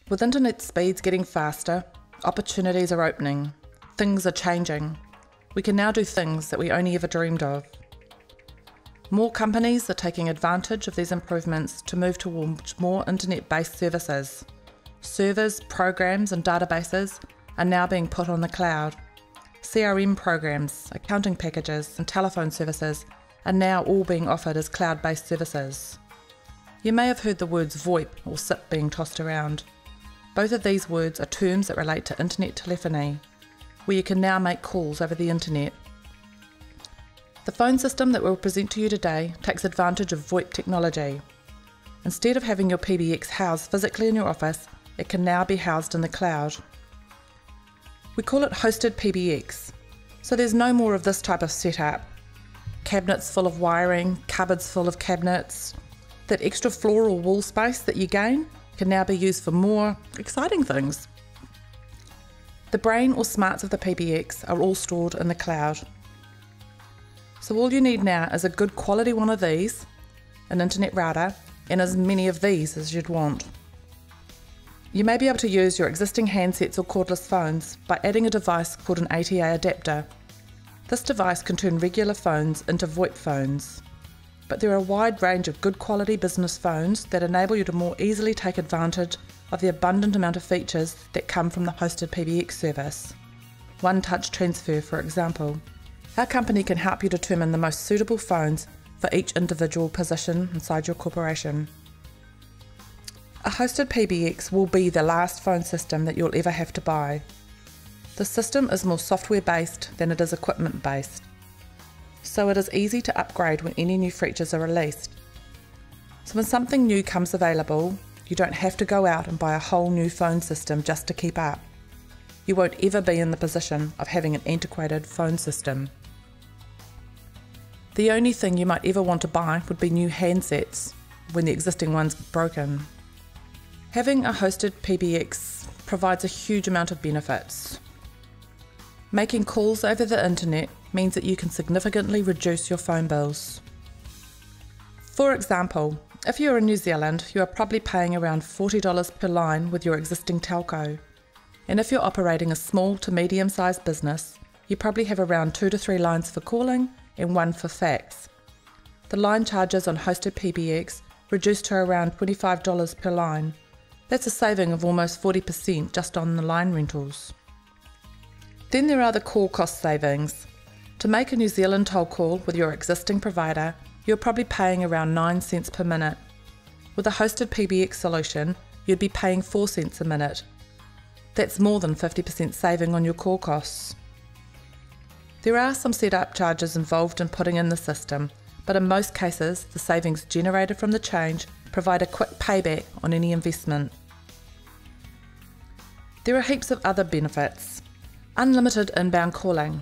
With internet speeds getting faster, opportunities are opening, things are changing. We can now do things that we only ever dreamed of. More companies are taking advantage of these improvements to move towards more internet-based services. Servers, programs and databases are now being put on the cloud. CRM programs, accounting packages and telephone services are now all being offered as cloud-based services. You may have heard the words VoIP or SIP being tossed around. Both of these words are terms that relate to internet telephony, where you can now make calls over the internet. The phone system that we'll present to you today takes advantage of VoIP technology. Instead of having your PBX housed physically in your office, it can now be housed in the cloud. We call it hosted PBX, so there's no more of this type of setup. Cabinets full of wiring, cupboards full of cabinets. That extra floor or wall space that you gain can now be used for more exciting things. The brain or smarts of the PBX are all stored in the cloud. So all you need now is a good quality one of these, an internet router, and as many of these as you'd want. You may be able to use your existing handsets or cordless phones by adding a device called an ATA adapter. This device can turn regular phones into VoIP phones. But there are a wide range of good quality business phones that enable you to more easily take advantage of the abundant amount of features that come from the hosted PBX service. One-touch transfer, for example. Our company can help you determine the most suitable phones for each individual position inside your corporation. A hosted PBX will be the last phone system that you'll ever have to buy. The system is more software-based than it is equipment-based, so it is easy to upgrade when any new features are released. So when something new comes available, you don't have to go out and buy a whole new phone system just to keep up. You won't ever be in the position of having an antiquated phone system. The only thing you might ever want to buy would be new handsets when the existing one's broken. Having a hosted PBX provides a huge amount of benefits. Making calls over the internet means that you can significantly reduce your phone bills. For example, if you're in New Zealand, you are probably paying around $40 per line with your existing telco. And if you're operating a small to medium-sized business, you probably have around 2 to 3 lines for calling and 1 for fax. The line charges on hosted PBX reduced to around $25 per line. That's a saving of almost 40% just on the line rentals. Then there are the call cost savings. To make a New Zealand toll call with your existing provider, you're probably paying around 9 cents per minute. With a hosted PBX solution, you'd be paying 4 cents a minute. That's more than 50% saving on your call costs. There are some setup charges involved in putting in the system, but in most cases, the savings generated from the change provide a quick payback on any investment. There are heaps of other benefits. Unlimited inbound calling.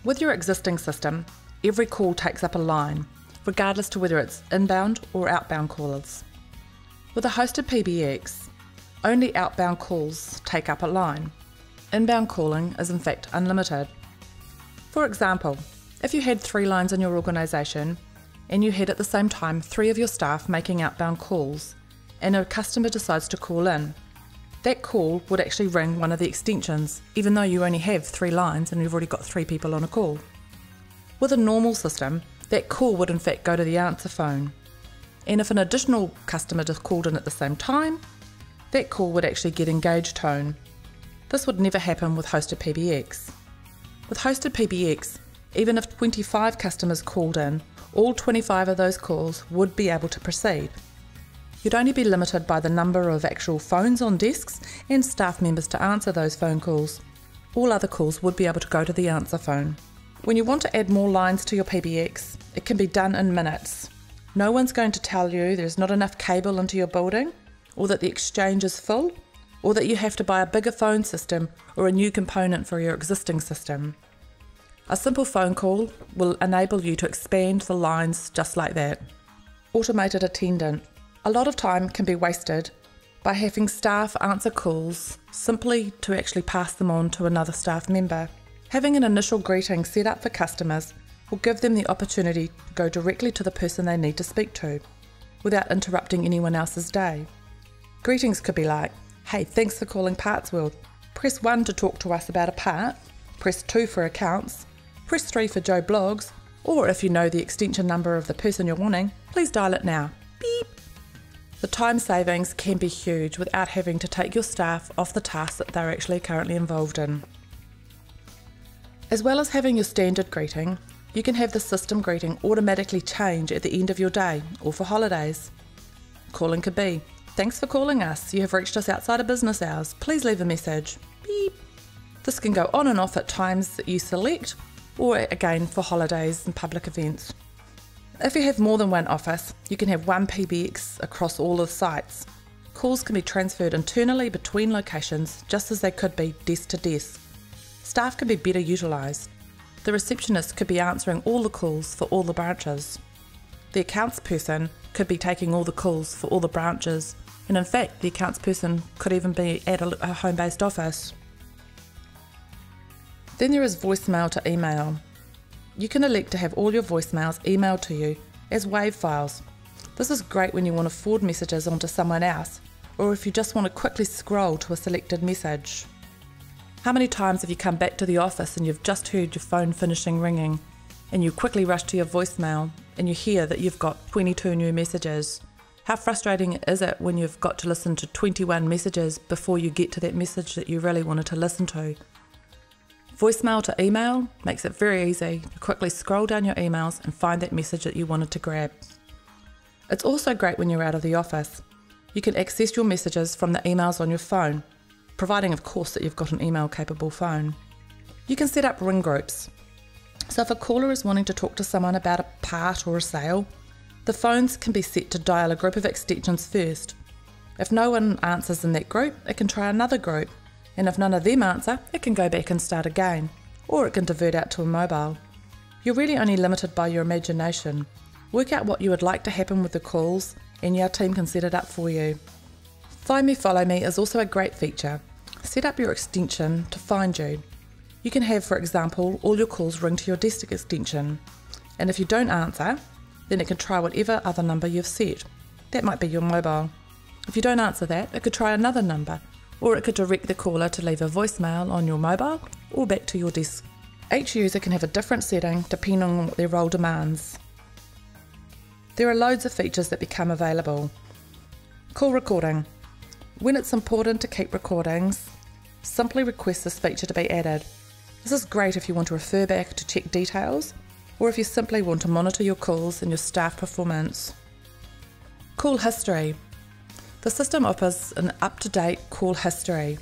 With your existing system, every call takes up a line, regardless to whether it's inbound or outbound callers. With a hosted PBX, only outbound calls take up a line. Inbound calling is in fact unlimited. For example, if you had 3 lines in your organisation and you had at the same time 3 of your staff making outbound calls and a customer decides to call in, that call would actually ring one of the extensions, even though you only have 3 lines and you've already got 3 people on a call. With a normal system, that call would in fact go to the answer phone. And if an additional customer just called in at the same time, that call would actually get engaged tone. This would never happen with hosted PBX. With hosted PBX, even if 25 customers called in, all 25 of those calls would be able to proceed. You'd only be limited by the number of actual phones on desks and staff members to answer those phone calls. All other calls would be able to go to the answer phone. When you want to add more lines to your PBX, it can be done in minutes. No one's going to tell you there's not enough cable into your building, or that the exchange is full, or that you have to buy a bigger phone system or a new component for your existing system. A simple phone call will enable you to expand the lines just like that. Automated attendant. A lot of time can be wasted by having staff answer calls simply to actually pass them on to another staff member. Having an initial greeting set up for customers will give them the opportunity to go directly to the person they need to speak to, without interrupting anyone else's day. Greetings could be like, Hey, thanks for calling Parts World. Press 1 to talk to us about a part, press 2 for accounts, press 3 for Joe Blogs, or if you know the extension number of the person you're wanting, please dial it now. Beep! The time savings can be huge without having to take your staff off the tasks that they're actually currently involved in. As well as having your standard greeting, you can have the system greeting automatically change at the end of your day or for holidays. Calling could be, "Thanks for calling us. You have reached us outside of business hours. Please leave a message." Beep. This can go on and off at times that you select, or again for holidays and public events. If you have more than one office, you can have one PBX across all the sites. Calls can be transferred internally between locations just as they could be desk to desk. Staff can be better utilised. The receptionist could be answering all the calls for all the branches. The accounts person could be taking all the calls for all the branches, and in fact the accounts person could even be at a home-based office. Then there is voicemail to email. You can elect to have all your voicemails emailed to you as WAV files. This is great when you want to forward messages onto someone else, or if you just want to quickly scroll to a selected message. How many times have you come back to the office and you've just heard your phone finishing ringing, and you quickly rush to your voicemail and you hear that you've got 22 new messages? How frustrating is it when you've got to listen to 21 messages before you get to that message that you really wanted to listen to? Voicemail to email makes it very easy to quickly scroll down your emails and find that message that you wanted to grab. It's also great when you're out of the office. You can access your messages from the emails on your phone, providing of course that you've got an email capable phone. You can set up ring groups. So if a caller is wanting to talk to someone about a part or a sale, the phones can be set to dial a group of extensions first. If no one answers in that group, it can try another group, and if none of them answer, it can go back and start again, or it can divert out to a mobile. You're really only limited by your imagination. Work out what you would like to happen with the calls, and your team can set it up for you. Find Me, Follow Me is also a great feature. Set up your extension to find you. You can have, for example, all your calls ring to your desk extension, and if you don't answer, then it can try whatever other number you've set. That might be your mobile. If you don't answer that, it could try another number, or it could direct the caller to leave a voicemail on your mobile or back to your desk. Each user can have a different setting depending on what their role demands. There are loads of features that become available. Call recording. When it's important to keep recordings, simply request this feature to be added. This is great if you want to refer back to check details, or if you simply want to monitor your calls and your staff performance. Call history. The system offers an up-to-date call history.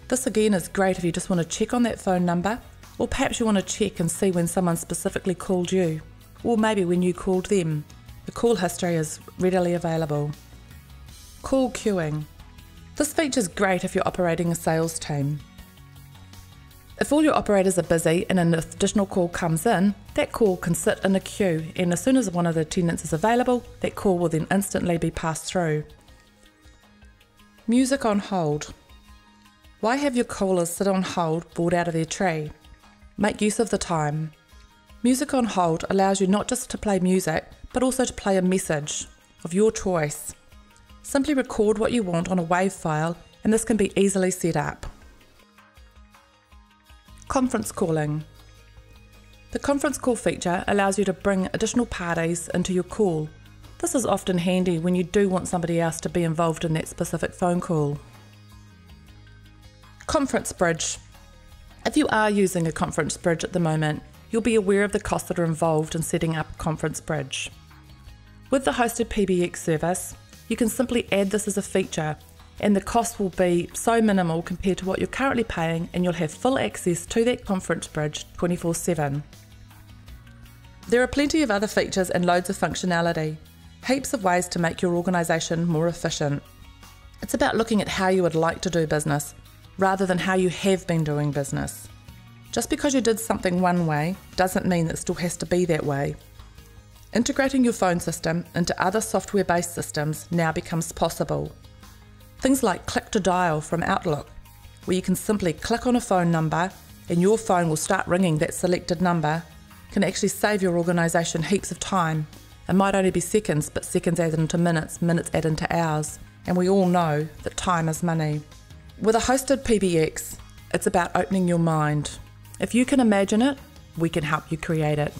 This again is great if you just want to check on that phone number, or perhaps you want to check and see when someone specifically called you, or maybe when you called them. The call history is readily available. Call queuing. This feature is great if you're operating a sales team. If all your operators are busy and an additional call comes in, that call can sit in a queue, and as soon as one of the attendants is available, that call will then instantly be passed through. Music on hold. Why have your callers sit on hold bored out of their tree? Make use of the time. Music on hold allows you not just to play music, but also to play a message of your choice. Simply record what you want on a WAV file, and this can be easily set up. Conference calling. The conference call feature allows you to bring additional parties into your call. This is often handy when you do want somebody else to be involved in that specific phone call. Conference bridge. If you are using a conference bridge at the moment, you'll be aware of the costs that are involved in setting up a conference bridge. With the hosted PBX service, you can simply add this as a feature, and the cost will be so minimal compared to what you're currently paying, and you'll have full access to that conference bridge 24/7. There are plenty of other features and loads of functionality, heaps of ways to make your organisation more efficient. It's about looking at how you would like to do business, rather than how you have been doing business. Just because you did something one way doesn't mean that it still has to be that way. Integrating your phone system into other software-based systems now becomes possible. Things like click to dial from Outlook, where you can simply click on a phone number and your phone will start ringing that selected number, can actually save your organisation heaps of time. It might only be seconds, but seconds add into minutes, minutes add into hours, and we all know that time is money. With a hosted PBX, it's about opening your mind. If you can imagine it, we can help you create it.